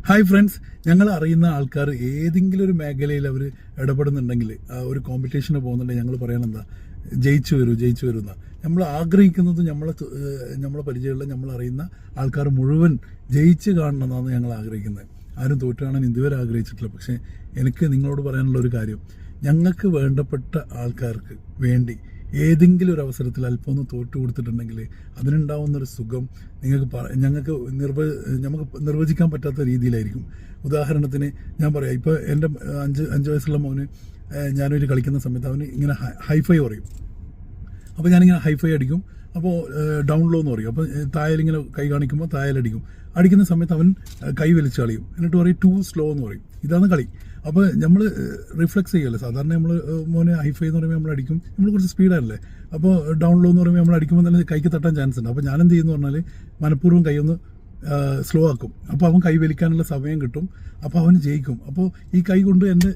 Hi friends, ഞങ്ങൾ അറിയുന്ന ആൾക്കാർ ഏതെങ്കിലും ഒരു മേഖലയിൽ അവർ ഇടപെടുന്നുണ്ടെങ്കിൽ ഒരു കോമ്പറ്റീഷന് പോകുന്നുണ്ടെങ്കിൽ ഞങ്ങൾ പറയാൻ എന്താ, ജയിച്ചു വരൂ എന്നാ. നമ്മൾ ആഗ്രഹിക്കുന്നത് നമ്മളെ പരിചയമുള്ള നമ്മൾ അറിയുന്ന ആൾക്കാർ മുഴുവൻ ജയിച്ച് കാണണമെന്നാണ് ഞങ്ങൾ ആഗ്രഹിക്കുന്നത്. ആരും തോറ്റു കാണാൻ ഇതുവരെ ആഗ്രഹിച്ചിട്ടില്ല. പക്ഷേ എനിക്ക് നിങ്ങളോട് പറയാനുള്ള ഒരു കാര്യം, ഞങ്ങൾക്ക് വേണ്ടപ്പെട്ട ആൾക്കാർക്ക് വേണ്ടി ഏതെങ്കിലും ഒരു അവസരത്തിൽ അല്പം ഒന്ന് തോറ്റു കൊടുത്തിട്ടുണ്ടെങ്കിൽ അതിനുണ്ടാവുന്നൊരു സുഖം ഞങ്ങൾക്ക് നിർവചിക്കാൻ പറ്റാത്ത രീതിയിലായിരിക്കും. ഉദാഹരണത്തിന് ഞാൻ പറയാം, ഇപ്പോൾ എൻ്റെ അഞ്ച് വയസ്സുള്ള മോന് ഞാനൊരു കളിക്കുന്ന സമയത്ത് അവന് ഇങ്ങനെ ഹൈഫൈ പറയും. അപ്പോൾ ഞാനിങ്ങനെ ഹൈഫൈ അടിക്കും. അപ്പോൾ ഡൗൺ ലോ എന്ന് പറയും. അപ്പോൾ തായലിങ്ങനെ കൈ കാണിക്കുമ്പോൾ തായലടിക്കും. അടിക്കുന്ന സമയത്ത് അവൻ കൈ വലിച്ച് കളിയും. എന്നിട്ട് പറയും ടു സ്ലോ എന്ന് പറയും. ഇതാണ് കളി. അപ്പോൾ നമ്മൾ റിഫ്ലെക്സ് ചെയ്യുമല്ലോ. സാധാരണ നമ്മൾ മോനെ ഹൈഫൈ എന്ന് പറയുമ്പോൾ നമ്മൾ അടിക്കും, നമ്മൾ കുറച്ച് സ്പീഡാണല്ലേ. അപ്പോൾ ഡൗൺ ലോ എന്ന് പറയുമ്പോൾ നമ്മൾ അടിക്കുമ്പോൾ തന്നെ കൈക്ക് തട്ടാൻ ചാൻസ് ഉണ്ട്. അപ്പോൾ ഞാനെന്ത് ചെയ്യുന്നു പറഞ്ഞാൽ മനഃപൂർവ്വം കൈ ഒന്ന് സ്ലോ ആക്കും. അപ്പോൾ അവൻ കൈ വലിക്കാനുള്ള സമയം കിട്ടും. അപ്പോൾ അവന് ജയിക്കും. അപ്പോൾ ഈ കൈ കൊണ്ട് എൻ്റെ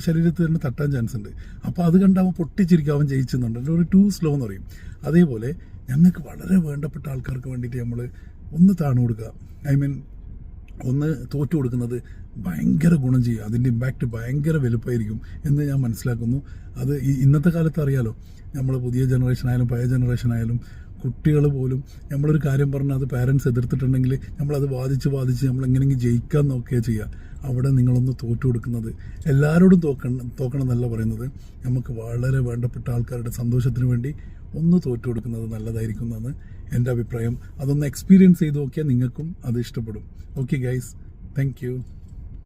ശരീരത്തിൽ തന്നെ തട്ടാൻ ചാൻസ് ഉണ്ട്. അപ്പോൾ അത് കണ്ട് അവൻ പൊട്ടിച്ചിരിക്കും, അവൻ ജയിച്ചെന്നുണ്ട്. ഒരു ടു സ്ലോ എന്ന് പറയും. അതേപോലെ ഞങ്ങൾക്ക് വളരെ വേണ്ടപ്പെട്ട ആൾക്കാർക്ക് വേണ്ടിയിട്ട് നമ്മൾ ഒന്ന് താണു കൊടുക്കുക, ഒന്ന് തോറ്റു കൊടുക്കുന്നത് ഭയങ്കര ഗുണം ചെയ്യും. അതിൻ്റെ ഇമ്പാക്റ്റ് ഭയങ്കര വലുപ്പമായിരിക്കും എന്ന് ഞാൻ മനസ്സിലാക്കുന്നു. അത് ഇന്നത്തെ കാലത്ത് അറിയാലോ, നമ്മൾ പുതിയ ജനറേഷനായാലും പഴയ ജനറേഷനായാലും കുട്ടികൾ പോലും നമ്മളൊരു കാര്യം പറഞ്ഞാൽ അത് പാരൻസ് എതിർത്തിട്ടുണ്ടെങ്കിൽ നമ്മളത് വാദിച്ച് നമ്മൾ എങ്ങനെയെങ്കിലും ജയിക്കാൻ നോക്കുകയാണ് ചെയ്യുക. അവിടെ നിങ്ങളൊന്ന് തോറ്റു കൊടുക്കുന്നത്, എല്ലാവരോടും തോക്കണം എന്നല്ല പറയുന്നത്, നമുക്ക് വളരെ വേണ്ടപ്പെട്ട ആൾക്കാരുടെ സന്തോഷത്തിന് വേണ്ടി ഒന്ന് തോറ്റു കൊടുക്കുന്നത് നല്ലതായിരിക്കും എന്നാണ് എൻ്റെ അഭിപ്രായം. അതൊന്ന് എക്സ്പീരിയൻസ് ചെയ്ത് നോക്കിയാൽ നിങ്ങൾക്കും അത് ഇഷ്ടപ്പെടും. Okay guys, thank you.